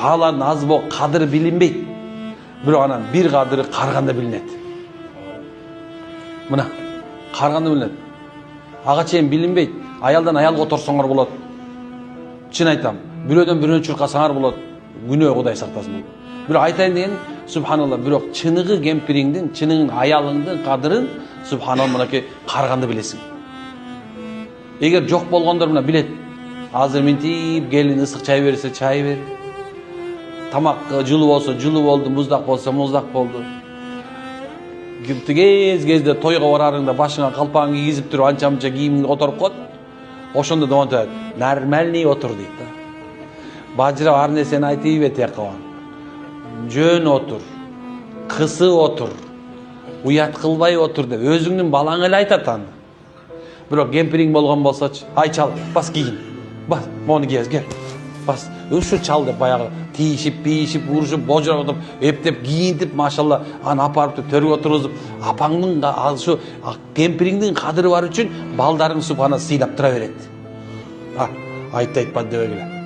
Алардын аз бо кадыры билинбейт. Бирок анан бир кадыры карганда билинет. Мына карганда билинет. Ага чейин билинбейт. Аялдан аялга оторсоңор болот. Чын айтам. Бирөөдөн бирөөнү чуркасаңар болот. Күнөө Кудай сактасын. Бирок айтайын деген, субханалла, бирок чыныгы кемпириңдин, чыныгы аялыңдын кадырын субханалла мынакей карганда билесиң. Эгер жок болгондор мына билет. Азыр минтип келин ысык чай берсе чай бер. Тамак жылуу болсо жылуу болду, муздак болсо муздак болду. Кезде тойго барарыңда башыңа калпагың кийгизип туруп анча-мынча кийимиңди которуп коет. Ошондо домонтат, нормальный отур дейт да. Бажырап ар нерсени айтып бер тияка. Жөн отур. Кысы отур. Уят кылбай отур деп өзүңдүн балаңа эле айтат аны. Бирок кемпириң болгон болсочу, ай чал, бас кийин. Бас, мону кийез, кел. Бас, ушу чал деп баягы тийишип, бийишип, урушуп, божорап отуруп, эптеп, кийинтип, машалла, аны апарып төргө отургузуп, апаңдын ушу кемпириңдин кадыры бар үчүн балдарың субхана сыйлап тура берет. Айтпа дебегиле.